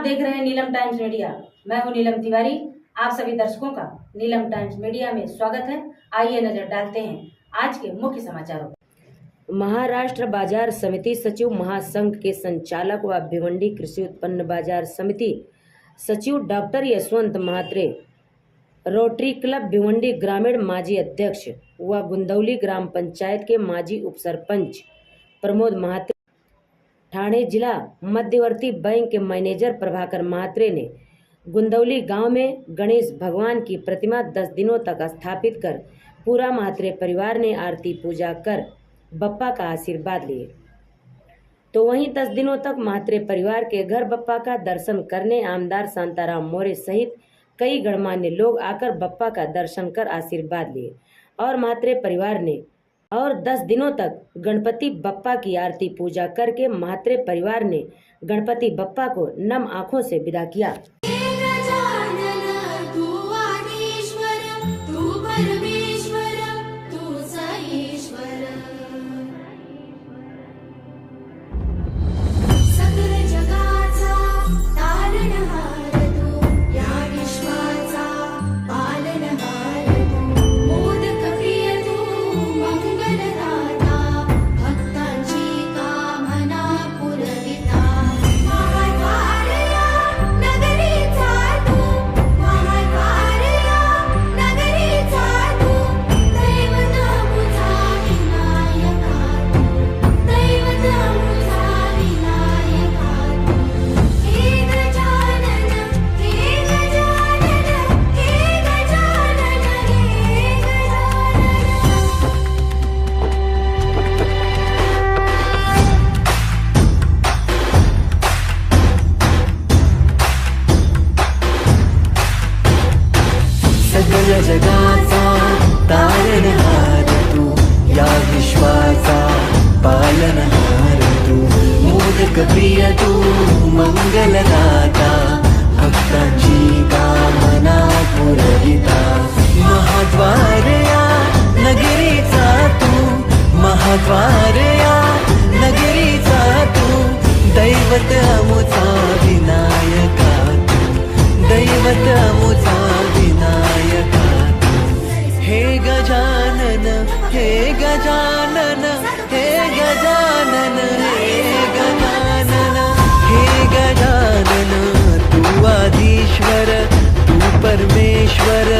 आप देख रहे हैं नीलम टाइम्स मीडिया। मैं हूं नीलम तिवारी। आप सभी दर्शकों का नीलम टाइम्स मीडिया में स्वागत है। आइए नजर डालते हैं आज के मुख्य समाचारों पर। महाराष्ट्र बाजार समिति सचिव महासंघ के संचालक व भिवंडी कृषि उत्पन्न बाजार समिति सचिव doctor Yashwant Mhatre, rotary club Bhiwandi ग्रामीण माजी अध्यक्ष व गुंदौली ग्राम पंचायत के माजी उपसरपंच प्रमोद म्हात्रे, ठाणे जिला मध्यवर्ती बैंक के मैनेजर प्रभाकर म्हात्रे ने गुंदौली गांव में गणेश भगवान की प्रतिमा 10 दिनों तक स्थापित कर पूरा म्हात्रे परिवार ने आरती पूजा कर बप्पा का आशीर्वाद लिए। तो वहीं 10 दिनों तक म्हात्रे परिवार के घर बप्पा का दर्शन करने आमदार शांताराम मोरे सहित कई गणमान्य लोग आकर बप्पा का दर्शन कर आशीर्वाद लिए और म्हात्रे परिवार ने 10 दिनों तक गणपति बप्पा की आरती पूजा करके म्हात्रे परिवार ने गणपति बप्पा को नम आंखों से विदा किया। जगाचा तारणहार तू, या विश्वाचा पालनहार तू, मोदक प्रिय तू, मंगलदाता, भक्तांची कामना पुरविता, महाद्वार या नगरीचा तू, महाद्वार या नगरीचा तू, दैवत अमुचा विनायका तू, दैवत अमुचा विनायका। हे गजानन, हे गजानन, हे गजानन, हे गजानन, हे गजानन, तू आदिश्वर, तू परमेश्वर,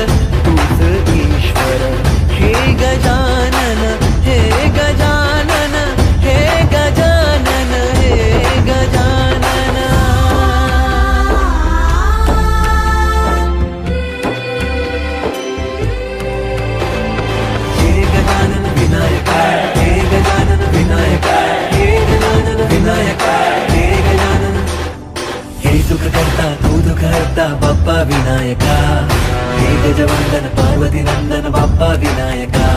तूच ईश्वर। हे गजानन, हे गजानन, हे गजानन, हे गजानन। सुख करता तू दुख हरता बाप्पा विनायका, हे गजवंदन पार्वती नंदन बाप्पा विनायका,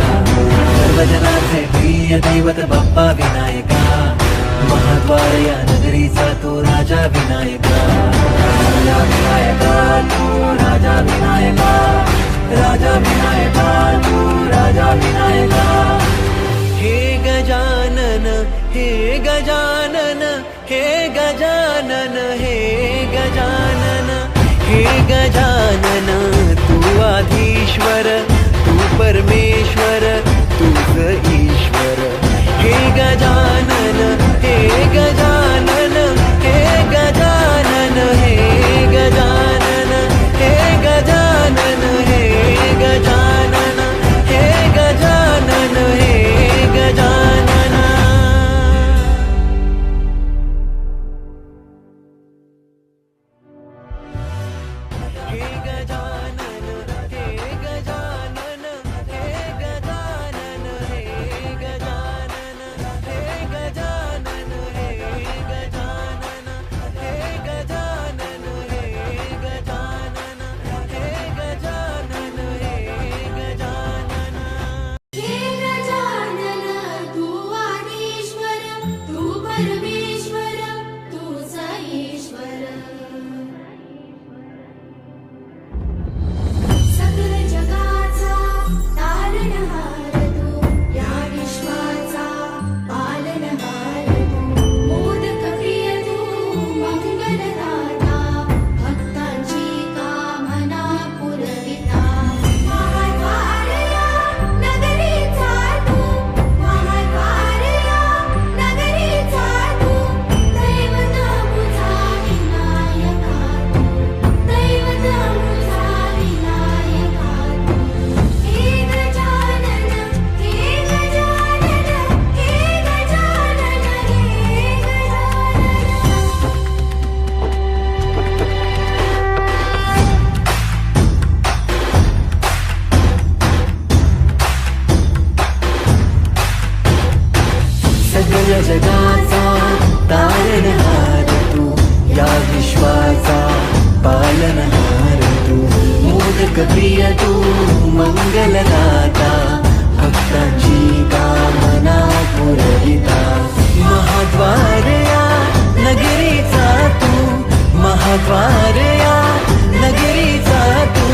सर्वजनांचे प्रिय दैवत बाप्पा विनायका, महाद्वार या नगरीचा तू राजा विनायका, राजा विनायका तू राजा विनायका, राजा विनायका तू राजा विनायका। हे गजानन, हे गजानन, हे गजानन, हे गजानन, हे गजानन, तू आधीश्वर, तू परमेश्वर, तूच ईश्वर। हे गजानन, हे गजानन, हे गजानन, हे गजानन, हे गजानन, हे गजानन, हे गजानन, हे गजानन। हे गजानन, हे गजानन, हे गजानन। प्रिय तू मंगलदाता भक्तांची कामना पुरविता महाद्वार या नगरीचा तू महाद्वार या नगरीचा तू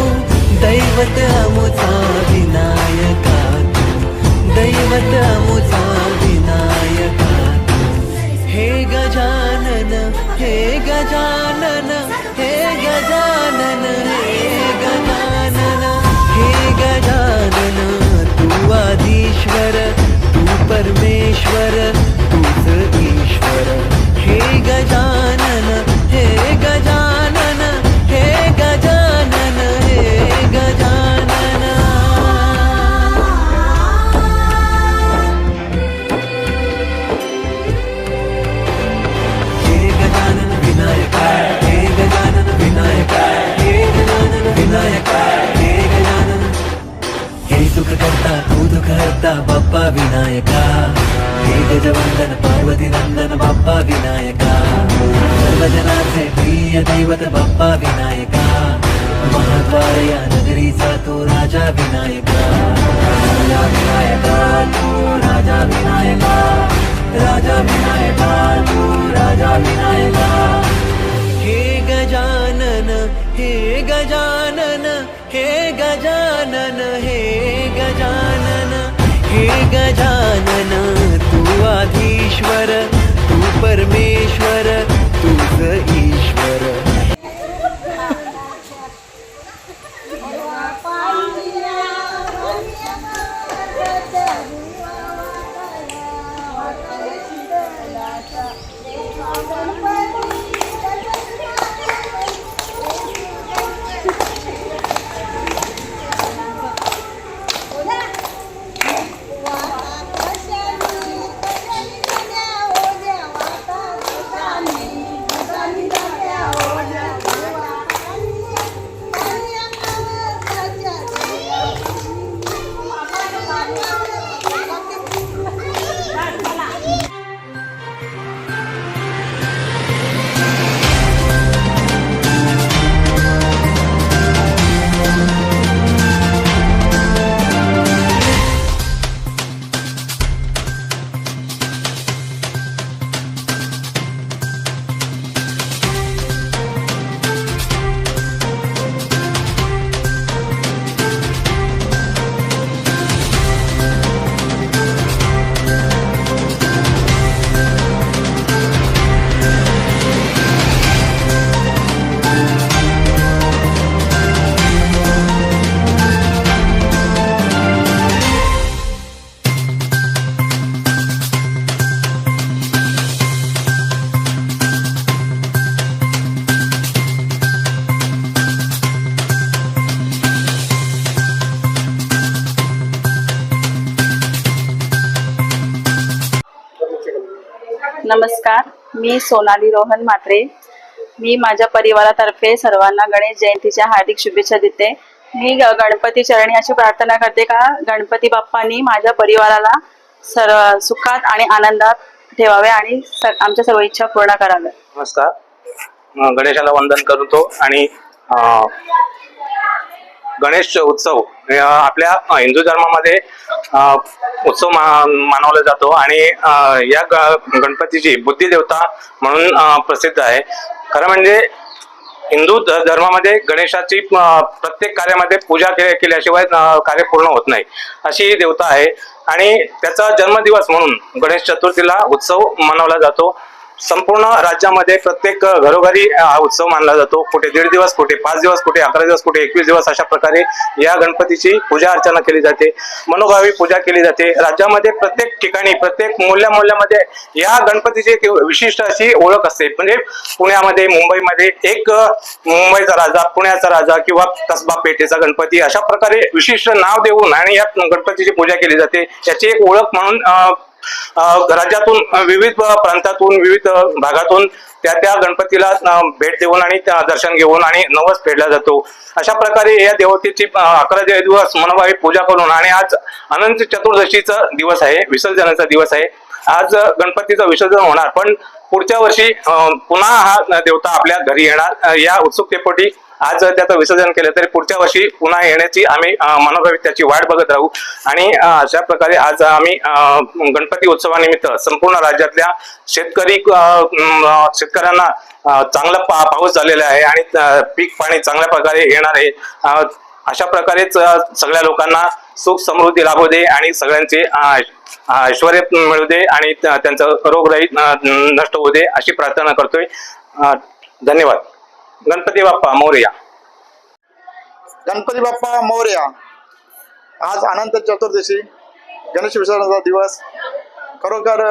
दैवत अमुचा विनायका तू दैवत अमुचा विनायका हे गजानन हे गजानन हे गजानन हे गजानन हे गजानन तू आदिश्वर तू परमेश्वर तूच ईश्वर हे गजानन हे गजानन हे गजानन हे गजानन हे गजानन विनायका हे गजानन विनायका हे गजानन विनायका हे गजानन हे सुख करता तू दुःख हरता बाप्पा विनायका हे गजवंदन पार्वती नंदन बाप्पा विनायका सर्वजनांचे प्रिय दैवत बाप्पा विनायका महाद्वार या नगरीचा तो राजा विनायका राजा विनायका तू राजा विनायका राजा विनायका तू राजा विनायका हे गजानन हे गजानन हे गजानन हे गजानन हे गजानन तू आधीश्वर तू परमेश्वर तूच ईश्वर नमस्कार, मी सोनाली रोहन म्हात्रे. मी माझ्या परिवारातर्फे सर्वांना गणेश जयंतीच्या हार्दिक शुभेच्छा देते. मी गणपती चरणी अशी प्रार्थना करते का गणपती बाप्पांनी माझ्या परिवाराला सर्व सुखात आणि आनंदात ठेवावे आणि आमच्या सर्व इच्छा पूर्ण कराव्या. नमस्कार, गणेशाला वंदन करतो आणि गणेश उत्सव आपल्या हिंदू धर्मामध्ये उत्सव मानवला जातो आणि या गणपतीची बुद्धी देवता म्हणून प्रसिद्ध आहे. खरं म्हणजे हिंदू धर्मामध्ये गणेशाची प्रत्येक कार्यामध्ये पूजा केल्याशिवाय कार्य पूर्ण होत नाही अशी देवता आहे आणि त्याचा जन्मदिवस म्हणून गणेश चतुर्थीला उत्सव मनवला जातो. संपूर्ण राज्यामध्ये प्रत्येक घरोघरी हा उत्सव मानला जातो. कुठे 1.5 दिवस, कुठे 5 दिवस, कुठे 11 दिवस, कुठे 21 दिवस अशा प्रकारे या गणपतीची पूजा अर्चना केली जाते. मनोभावी पूजा केली जाते. राज्यामध्ये प्रत्येक ठिकाणी प्रत्येक मोहल्ल्यामध्ये या गणपतीची एक विशिष्ट अशी ओळख असते. म्हणजे पुण्यामध्ये, मुंबईमध्ये एक मुंबईचा राजा, पुण्याचा राजा किंवा कसबा पेठेचा गणपती अशा प्रकारे विशिष्ट नाव देऊन आणि या गणपतीची पूजा केली जाते. याची एक ओळख म्हणून राज्यातून विविध प्रांतातून विविध भागातून त्या गणपतीला भेट देऊन आणि दर्शन घेऊन आणि नवस फेडला जातो. अशा प्रकारे या देवतेची 11 दिवस मनोभावी पूजा करून आणि आज अनंत चतुर्दशीचा दिवस आहे, विसर्जनाचा दिवस आहे. आज गणपतीचं विसर्जन होणार, पण पुढच्या वर्षी पुन्हा हा देवता आपल्या घरी येणार या उत्सुकतेपोटी आज त्याचं विसर्जन केलं तरी पुढच्या वर्षी पुन्हा येण्याची आम्ही मनोभावी त्याची वाट बघत राहू. आणि अशा प्रकारे आज आम्ही गणपती उत्सवानिमित्त संपूर्ण राज्यातल्या शेतकऱ्यांना चांगला पाऊस झालेला आहे आणि पीक पाणी चांगल्या प्रकारे येणार आहे. अशा प्रकारेच सगळ्या लोकांना सुख समृद्धी लाभू दे आणि सगळ्यांचे ऐश्वर्य मिळू दे आणि त्यांचं रोगराई नष्ट होऊ दे अशी प्रार्थना करतोय. धन्यवाद. गणपती बाप्पा मोरया. गणपती बाप्पा मोरया. आज अनंत चतुर्दशी, गणेश विसर्जनाचा दिवस. खरोखर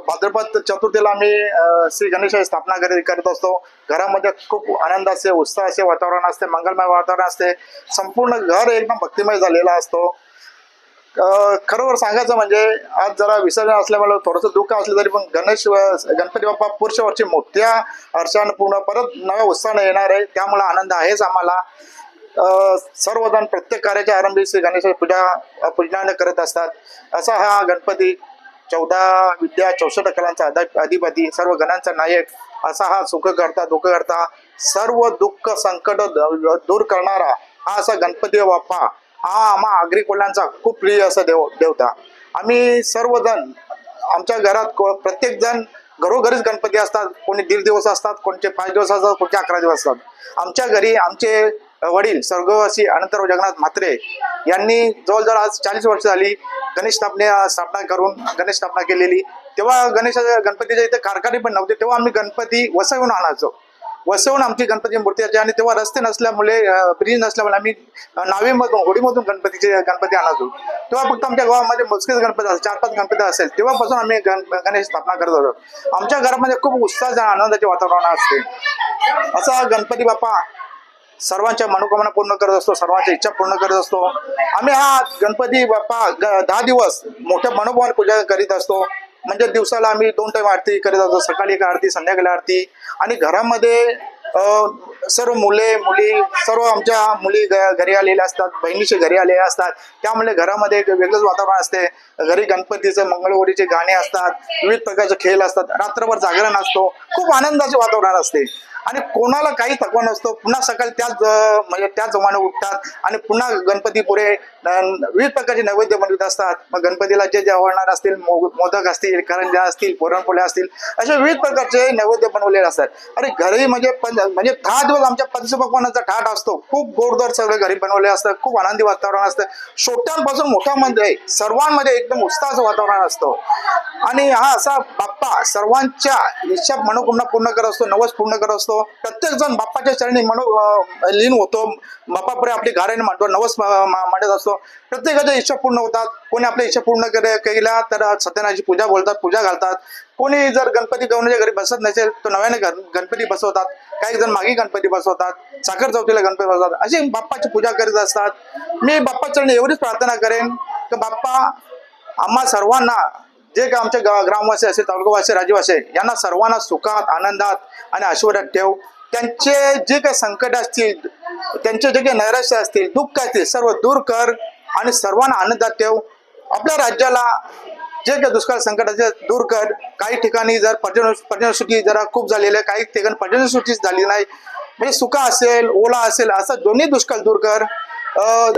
भाद्रपद चतुर्थीला आम्ही श्री गणेशाची स्थापना करत असतो. घरामध्ये खूप आनंद असते, उत्साह असे वातावरण असते, मंगलमय वातावरण असते. संपूर्ण घर एकदम भक्तिमय झालेला असतो. खरोखर सांगायचं म्हणजे आज जरा विसर्जन असल्यामुळे थोडंसं दुःख असलं तरी पण गणपती बाप्पा पुढच्या वर्षी मोठ्या हर्षानं पूर्ण परत नव्या उत्साहानं येणार आहे. त्यामुळे आनंद आहेच आम्हाला. सर्वजण प्रत्येक कार्याच्या आरंभी श्री गणेशाची पूजनाने करत असतात. असा हा गणपती 14 विद्या 64 कलांचा अधिपती, सर्व गणांचा नायक असा हा सुख करता दुःख करता सर्व दुःख संकट दूर करणारा हा असा गणपती बाप्पा हा आम्हा आगरी कोल्ह्यांचा खूप प्रिय असा देवता. आम्ही सर्वजण आमच्या घरात प्रत्येक जण घरोघरीच गणपती असतात. कोणी 1.5 दिवस असतात, कोणते 5 दिवस असतात, कोणते 11 दिवस असतात. आमच्या घरी आमचे वडील स्वर्गवासी अनंतराव जगन्नाथ म्हात्रे यांनी जवळजवळ आज 40 वर्ष झाली गणेश स्थापना करून गणेश स्थापना केलेली. तेव्हा गणपतीच्या इथे कारखाने पण नव्हते. तेव्हा आम्ही गणपती वसवून आणायचो. वसवून आमची गणपती मूर्ती यायची आणि तेव्हा रस्ते नसल्यामुळे ब्रिज नसल्यामुळे आम्ही नावेमधून होडीमधून गणपती आणायचो. तेव्हा फक्त आमच्या गावामध्ये मोजकेच गणपती असेल, 4-5 गणपती असेल. तेव्हापासून आम्ही गणेश स्थापना करत होतो. आमच्या घरामध्ये खूप उत्साह आनंदाचे वातावरण असते. असा गणपती बाप्पा सर्वांच्या मनोकामना पूर्ण करत असतो, सर्वांच्या इच्छा पूर्ण करत असतो. आम्ही हा गणपती बाप्पा 10 दिवस मोठ्या मनोभावाने पूजा करीत असतो. म्हणजे दिवसाला आम्ही 2 टाइम आरती करीत असतो. सकाळी एक आरती, संध्याकाळी आरती. आणि घरामध्ये सर्व मुली सर्व आमच्या मुली घरी आलेल्या असतात, बहिणीचे घरी आलेल्या असतात. त्यामुळे घरामध्ये एक वेगळंच वातावरण असते. घरी गणपतीचं मंगळवारीचे गाणे असतात, विविध प्रकारचे खेळ असतात, रात्रभर जागरण असतो. खूप आनंदाचे वातावरण असते आणि कोणाला काही थकवा नसतो. पुन्हा सकाळी त्याच जमाने उठतात आणि पुन्हा गणपती पुढे विविध प्रकारचे नैवेद्य बनवित असतात. मग गणपतीला जे आवडणार असतील, मोदक असतील, करंज्या असतील, पुरणपोळ्या असतील, असे विविध प्रकारचे नैवेद्य बनवलेले असतात. आणि घरी म्हणजे 10 दिवस आमच्या पंचपक्वान्नाचा थाट असतो. खूप गोडधोड सगळे घरी बनवले असतात. खूप आनंदी वातावरण असतं. छोट्यांपासून मोठ्यामध्ये सर्वांमध्ये एकदम उत्साहाचं वातावरण असतं. आणि हा असा बाप्पा सर्वांच्या इच्छा मनोकामना पूर्ण करत असतो, नवस पूर्ण करत असतो. प्रत्येक जण बाप्पाच्या चरणी लीन होतो. बाप्पापुढे आपली गाऱ्याने मांडतो, नवस मांडत असतो. प्रत्येकाच्या इच्छा पूर्ण होतात. कोणी आपल्या इच्छा पूर्ण केल्या तर सत्यनारायणाची पूजा बोलतात, पूजा घालतात. कोणी जर गणपती गवण्याच्या घरी बसत नसेल तर नव्याने गणपती बसवतात. काही जण मागी गणपती बसवतात, साखर चौथीला गणपती बसवतात. अशी बाप्पाची पूजा करीत असतात. मी बाप्पाच्या चरणी एवढीच प्रार्थना करेन की बाप्पा आम्हा सर्वांना, जे काही आमचे ग्रामवासी असेल, तालुकावासी, राज्यवासी यांना सर्वांना सुखात, आनंदात आणि ऐश्वर्यात ठेव. त्यांचे जे काही संकट असतील, त्यांचे जे काही नैराश्य असतील, दुःख असतील, सर्व दूर कर आणि सर्वांना आनंदात ठेव. आपल्या राज्याला जे काही दुष्काळ संकट असेल दूर कर. काही ठिकाणी जर पर्जन्य सुट्टी जरा खूप झालेली आहे, काही ठिकाणी पर्जन्य सुट्टीच झाली नाही. म्हणजे सुका असेल, ओला असेल, असं दोन्ही दुष्काळ दूर कर.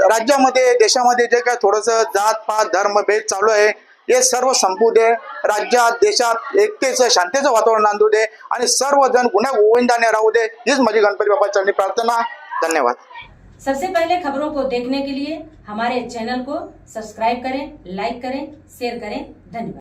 राज्यामध्ये, देशामध्ये जे काही थोडंसं जात पात धर्म भेद चालू आहे हे सर्व संपू दे. राज्यात, देशात एकतेचं, शांतीचं वातावरण नांदू दे आणि सर्वजण गुन्हा गोविंदाने राहू दे. हीच माझी गणपती बाप्पाच्या चरणी प्रार्थना. धन्यवाद. सबसे पहले खबरों को देखने के लिए हमारे चैनल को सब्सक्राइब करें, लाइक करें, शेयर करें. धन्यवाद.